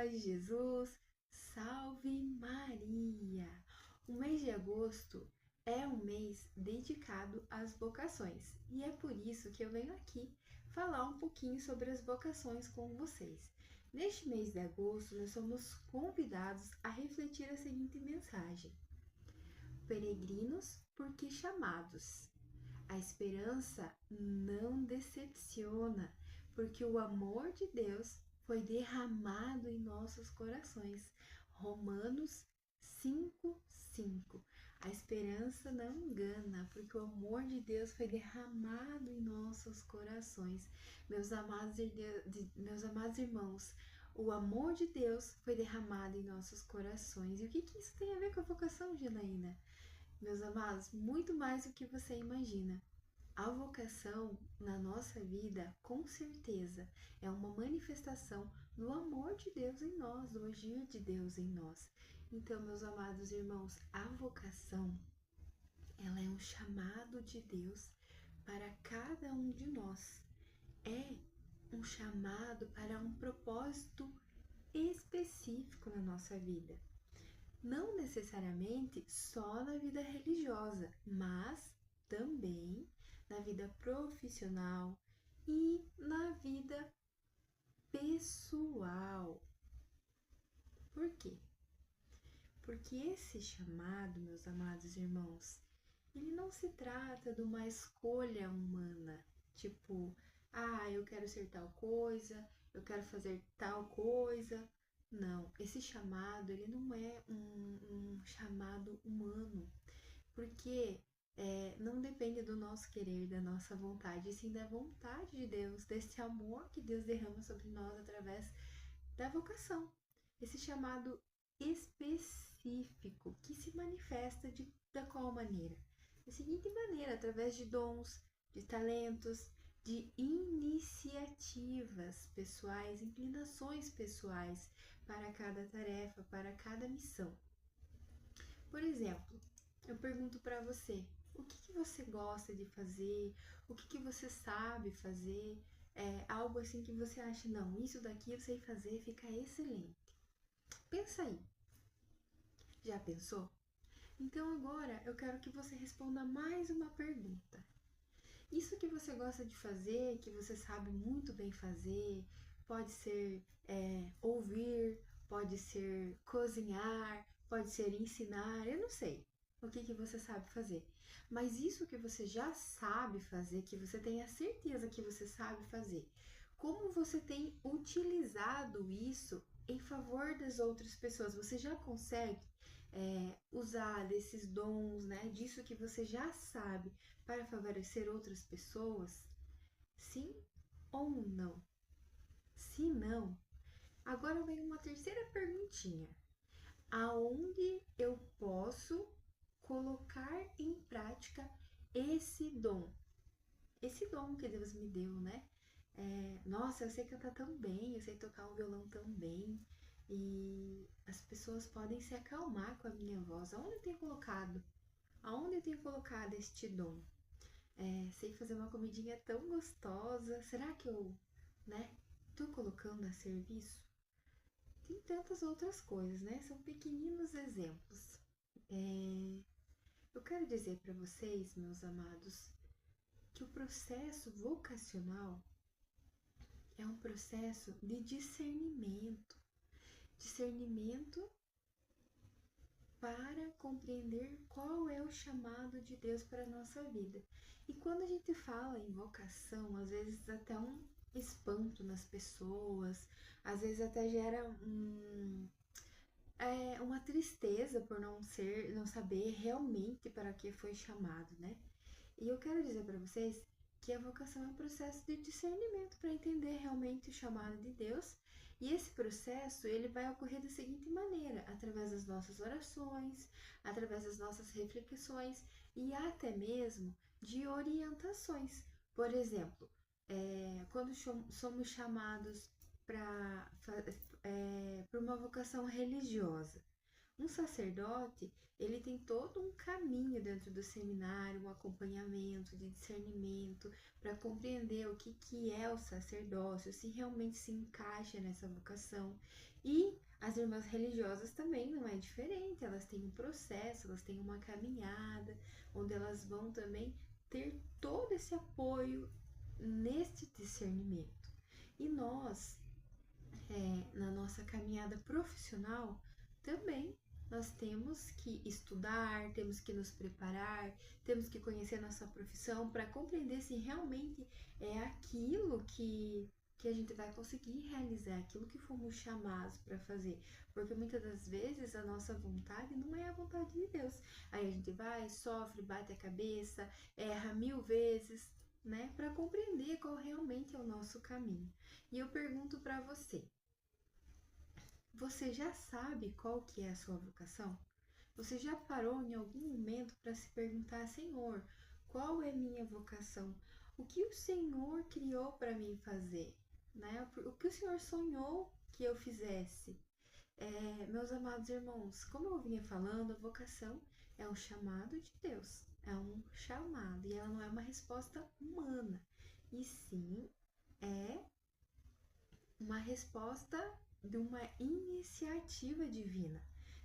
paz de Jesus, salve Maria! O mês de agosto é um mês dedicado às vocações e é por isso que eu venho aqui falar um pouquinho sobre as vocações com vocês. Neste mês de agosto, nós somos convidados a refletir a seguinte mensagem: peregrinos, porque chamados. A esperança não decepciona, porque o amor de Deus foi derramado em nossos corações. Romanos 5:5. A esperança não engana, porque o amor de Deus foi derramado em nossos corações. Meus amados irmãos, o amor de Deus foi derramado em nossos corações. E o que isso tem a ver com a vocação, Janaína? Meus amados, muito mais do que você imagina. A vocação na nossa vida, com certeza, é uma manifestação do amor de Deus em nós, do agir de Deus em nós. Então, meus amados irmãos, a vocação, ela é um chamado de Deus para cada um de nós. É um chamado para um propósito específico na nossa vida. Não necessariamente só na vida religiosa, mas também na vida profissional e na vida pessoal. Por quê? Porque esse chamado, meus amados irmãos, ele não se trata de uma escolha humana, tipo, eu quero ser tal coisa, eu quero fazer tal coisa. Não, esse chamado, ele não é um chamado humano, porque não depende do nosso querer, da nossa vontade, e sim da vontade de Deus, desse amor que Deus derrama sobre nós através da vocação. Esse chamado específico que se manifesta da qual maneira? Da seguinte maneira, através de dons, de talentos, de iniciativas pessoais, inclinações pessoais para cada tarefa, para cada missão. Por exemplo, eu pergunto para você, o que você gosta de fazer? O que você sabe fazer? Algo assim que você acha, não, isso daqui eu sei fazer, fica excelente. Pensa aí. Já pensou? Então agora eu quero que você responda mais uma pergunta. Isso que você gosta de fazer, que você sabe muito bem fazer, pode ser ouvir, pode ser cozinhar, pode ser ensinar, eu não sei o que você sabe fazer. Mas isso que você já sabe fazer, que você tem a certeza que você sabe fazer, como você tem utilizado isso em favor das outras pessoas? Você já consegue usar desses dons, né? Disso que você já sabe para favorecer outras pessoas? Sim ou não? Se não, agora vem uma terceira perguntinha. Aonde eu posso colocar em prática esse dom? Esse dom que Deus me deu, né? Nossa, eu sei cantar tão bem, eu sei tocar o violão tão bem, e as pessoas podem se acalmar com a minha voz. Aonde eu tenho colocado? Aonde eu tenho colocado este dom? Sei fazer uma comidinha tão gostosa. Será que eu, né, tô colocando a serviço? Tem tantas outras coisas, né? São pequeninos exemplos. Eu quero dizer para vocês, meus amados, que o processo vocacional é um processo de discernimento. Discernimento para compreender qual é o chamado de Deus para a nossa vida. E quando a gente fala em vocação, às vezes até um espanto nas pessoas, às vezes até gera uma tristeza por não saber realmente para que foi chamado, né? E eu quero dizer para vocês que a vocação é um processo de discernimento para entender realmente o chamado de Deus. E esse processo, ele vai ocorrer da seguinte maneira, através das nossas orações, através das nossas reflexões e até mesmo de orientações. Por exemplo, quando somos chamados para uma vocação religiosa, Um sacerdote, ele tem todo um caminho dentro do seminário, um acompanhamento de discernimento para compreender o que é o sacerdócio, se realmente se encaixa nessa vocação. E as irmãs religiosas também não é diferente, elas têm um processo, elas têm uma caminhada, onde elas vão também ter todo esse apoio neste discernimento. E nós, na nossa caminhada profissional, também nós temos que estudar, temos que nos preparar, temos que conhecer a nossa profissão para compreender se realmente é aquilo que a gente vai conseguir realizar, aquilo que fomos chamados para fazer. Porque muitas das vezes a nossa vontade não é a vontade de Deus. Aí a gente vai, sofre, bate a cabeça, erra 1000 vezes, né, para compreender qual realmente é o nosso caminho. E eu pergunto para você: você já sabe qual que é a sua vocação? Você já parou em algum momento para se perguntar: Senhor, qual é minha vocação? O que o Senhor criou para mim fazer? Né? O que o Senhor sonhou que eu fizesse? Meus amados irmãos, como eu vinha falando, a vocação é um chamado de Deus, é um chamado, e ela não é uma resposta humana, e sim é uma resposta de uma iniciativa divina.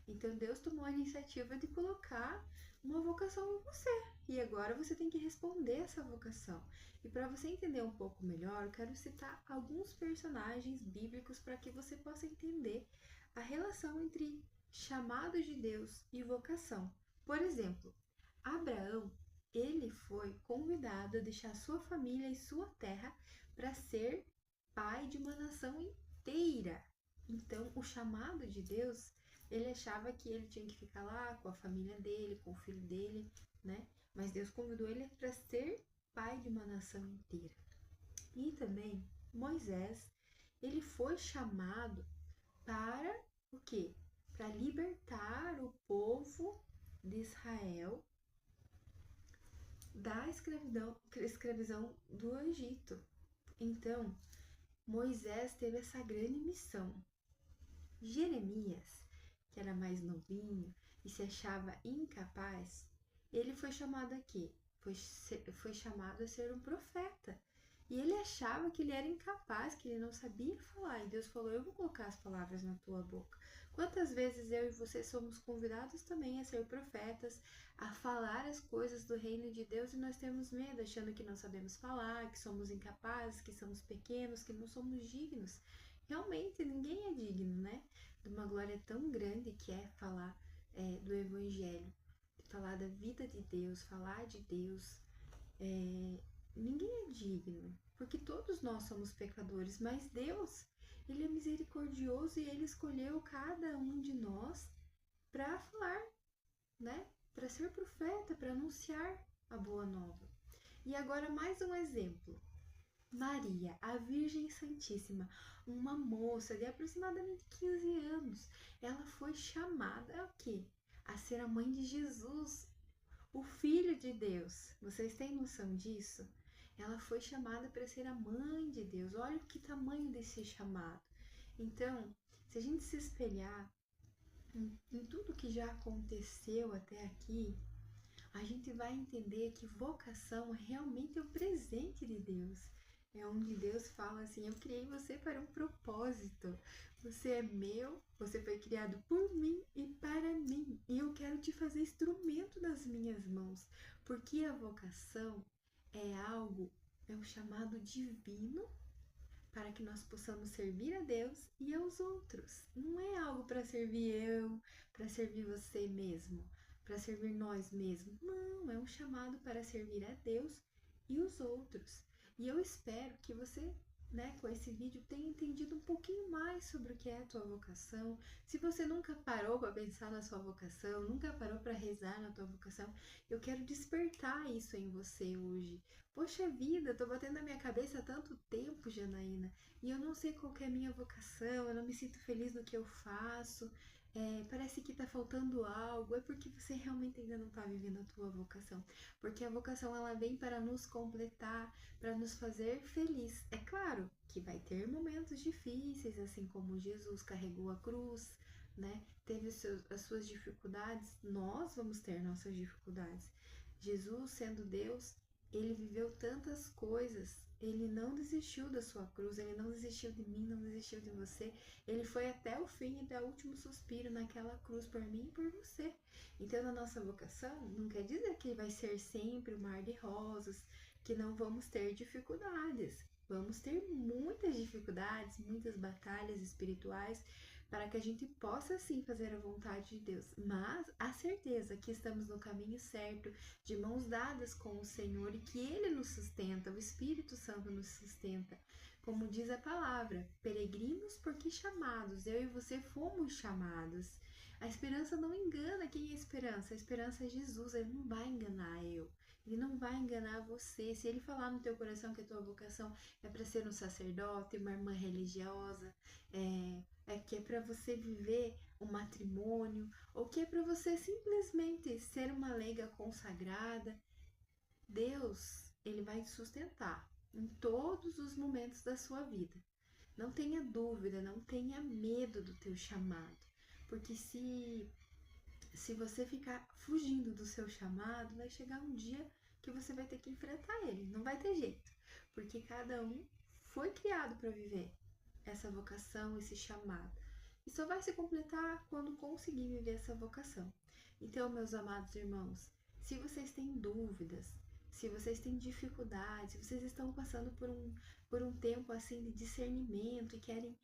Então Deus tomou a iniciativa de colocar uma vocação em você. E agora você tem que responder essa vocação. E para você entender um pouco melhor, eu quero citar alguns personagens bíblicos para que você possa entender a relação entre chamado de Deus e vocação. Por exemplo, Abraão, ele foi convidado a deixar sua família e sua terra para ser pai de uma nação inteira. Então, o chamado de Deus, ele achava que ele tinha que ficar lá com a família dele, com o filho dele, né? Mas Deus convidou ele para ser pai de uma nação inteira. E também Moisés, ele foi chamado para o quê? Para libertar o povo de Israel da escravidão do Egito. Então, Moisés teve essa grande missão. Jeremias, que era mais novinho e se achava incapaz, ele foi chamado a quê? Foi chamado a ser um profeta. E ele achava que ele era incapaz, que ele não sabia falar. E Deus falou: eu vou colocar as palavras na tua boca. Quantas vezes eu e você somos convidados também a ser profetas, a falar as coisas do reino de Deus, e nós temos medo, achando que não sabemos falar, que somos incapazes, que somos pequenos, que não somos dignos. Realmente ninguém é digno, né? De uma glória tão grande que é falar do Evangelho, falar da vida de Deus, falar de Deus. Ninguém é digno, porque todos nós somos pecadores, mas Deus, Ele é misericordioso e Ele escolheu cada um de nós para falar, né? Para ser profeta, para anunciar a boa nova. E agora mais um exemplo. Maria, a Virgem Santíssima, uma moça de aproximadamente 15 anos, ela foi chamada a quê? A ser a mãe de Jesus, o Filho de Deus. Vocês têm noção disso? Ela foi chamada para ser a mãe de Deus. Olha que tamanho desse chamado. Então, se a gente se espelhar em tudo que já aconteceu até aqui, a gente vai entender que vocação realmente é um presente de Deus. É onde Deus fala assim: eu criei você para um propósito. Você é meu, você foi criado por mim e para mim. E eu quero te fazer instrumento das minhas mãos. Porque a vocação é um chamado divino para que nós possamos servir a Deus e aos outros. Não é algo para servir eu, para servir você mesmo, para servir nós mesmos. Não, é um chamado para servir a Deus e os outros. E eu espero que você, né, com esse vídeo tenha entendido um pouquinho mais sobre o que é a tua vocação. Se você nunca parou para pensar na sua vocação, nunca parou para rezar na tua vocação, eu quero despertar isso em você hoje. Poxa vida, eu tô batendo na minha cabeça há tanto tempo, Janaína, e eu não sei qual que é a minha vocação, eu não me sinto feliz no que eu faço, parece que tá faltando algo. É porque você realmente ainda não tá vivendo a tua vocação, porque a vocação ela vem para nos completar, para nos fazer feliz. É claro que vai ter momentos difíceis, assim como Jesus carregou a cruz, né? Teve as suas dificuldades, nós vamos ter nossas dificuldades. Jesus, sendo Deus, ele viveu tantas coisas, ele não desistiu da sua cruz, ele não desistiu de mim, não desistiu de você. Ele foi até o fim, até o último suspiro naquela cruz por mim e por você. Então, na nossa vocação, não quer dizer que vai ser sempre um mar de rosas, que não vamos ter dificuldades. Vamos ter muitas dificuldades, muitas batalhas espirituais, para que a gente possa sim fazer a vontade de Deus, mas a certeza que estamos no caminho certo, de mãos dadas com o Senhor e que Ele nos sustenta, o Espírito Santo nos sustenta. Como diz a palavra, peregrinos porque chamados, eu e você fomos chamados. A esperança não engana. Quem é a esperança? A esperança é Jesus, Ele não vai enganar eu. Ele não vai enganar você. Se Ele falar no teu coração que a tua vocação é para ser um sacerdote, uma irmã religiosa, que é para você viver um matrimônio, ou que é para você simplesmente ser uma leiga consagrada, Deus, Ele vai te sustentar em todos os momentos da sua vida. Não tenha dúvida, não tenha medo do teu chamado, porque se você ficar fugindo do seu chamado, vai chegar um dia que você vai ter que enfrentar ele, não vai ter jeito, porque cada um foi criado para viver essa vocação, esse chamado. E só vai se completar quando conseguir viver essa vocação. Então, meus amados irmãos, se vocês têm dúvidas, se vocês têm dificuldades, se vocês estão passando por um tempo assim de discernimento e querem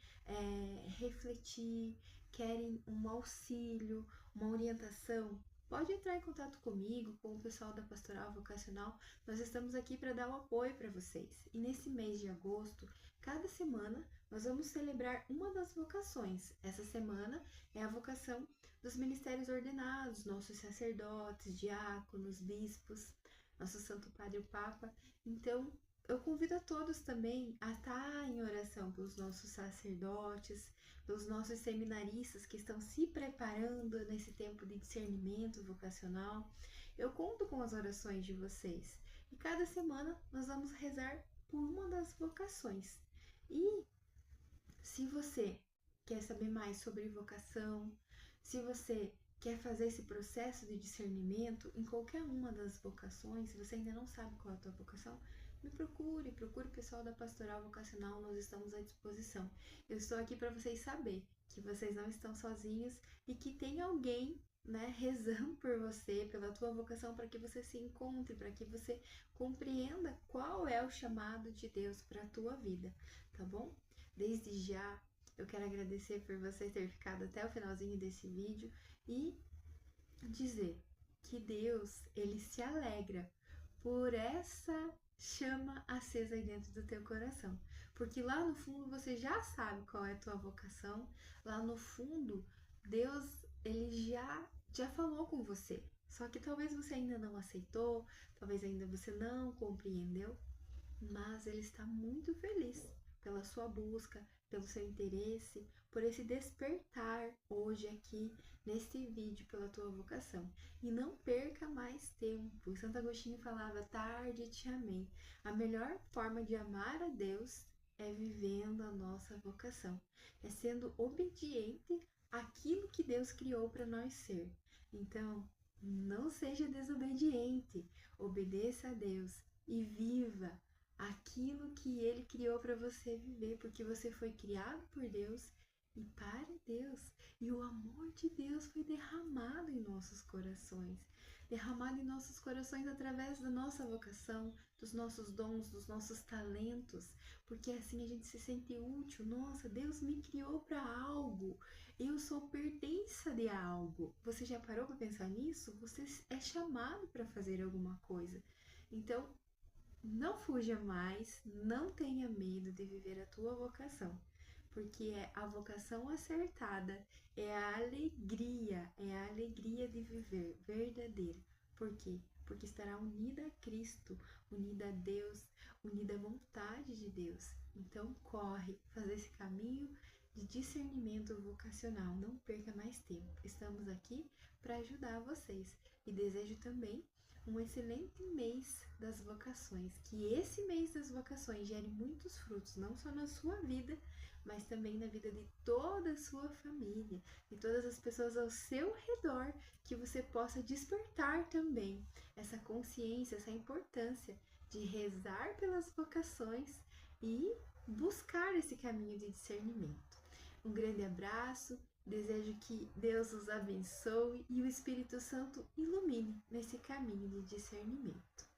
refletir, querem um auxílio, uma orientação, pode entrar em contato comigo, com o pessoal da Pastoral Vocacional. Nós estamos aqui para dar o apoio para vocês. E nesse mês de agosto, cada semana, nós vamos celebrar uma das vocações. Essa semana é a vocação dos ministérios ordenados, nossos sacerdotes, diáconos, bispos, nosso Santo Padre o Papa. Então, eu convido a todos também a estar em oração pelos nossos sacerdotes, pelos nossos seminaristas que estão se preparando nesse tempo de discernimento vocacional. Eu conto com as orações de vocês. E cada semana nós vamos rezar por uma das vocações. E se você quer saber mais sobre vocação, se você quer fazer esse processo de discernimento em qualquer uma das vocações, se você ainda não sabe qual é a tua vocação, me procure o pessoal da Pastoral Vocacional, nós estamos à disposição. Eu estou aqui para vocês saberem que vocês não estão sozinhos e que tem alguém, né, rezando por você, pela tua vocação, para que você se encontre, para que você compreenda qual é o chamado de Deus para a tua vida, tá bom? Desde já, eu quero agradecer por você ter ficado até o finalzinho desse vídeo e dizer que Deus, Ele se alegra por essa chama acesa aí dentro do teu coração. Porque lá no fundo você já sabe qual é a tua vocação. Lá no fundo, Deus, Ele já falou com você. Só que talvez você ainda não aceitou, talvez ainda você não compreendeu, mas Ele está muito feliz pela sua busca, pelo seu interesse, por esse despertar hoje aqui neste vídeo pela tua vocação. E não perca mais tempo. Santo Agostinho falava: tarde te amei. A melhor forma de amar a Deus é vivendo a nossa vocação, é sendo obediente àquilo que Deus criou para nós ser. Então, não seja desobediente, obedeça a Deus e viva aquilo que Ele criou para você viver, porque você foi criado por Deus e para Deus. E o amor de Deus foi derramado em nossos corações. Derramado em nossos corações através da nossa vocação, dos nossos dons, dos nossos talentos. Porque assim a gente se sente útil. Nossa, Deus me criou para algo. Eu sou pertença de algo. Você já parou para pensar nisso? Você é chamado para fazer alguma coisa. Então, não fuja mais, não tenha medo de viver a tua vocação, porque é a vocação acertada, é a alegria de viver verdadeira. Por quê? Porque estará unida a Cristo, unida a Deus, unida à vontade de Deus. Então corre, faz esse caminho de discernimento vocacional, não perca mais tempo. Estamos aqui para ajudar vocês e desejo também um excelente mês das vocações, que esse mês das vocações gere muitos frutos, não só na sua vida, mas também na vida de toda a sua família, de todas as pessoas ao seu redor, que você possa despertar também essa consciência, essa importância de rezar pelas vocações e buscar esse caminho de discernimento. Um grande abraço, desejo que Deus os abençoe e o Espírito Santo ilumine nesse caminho de discernimento.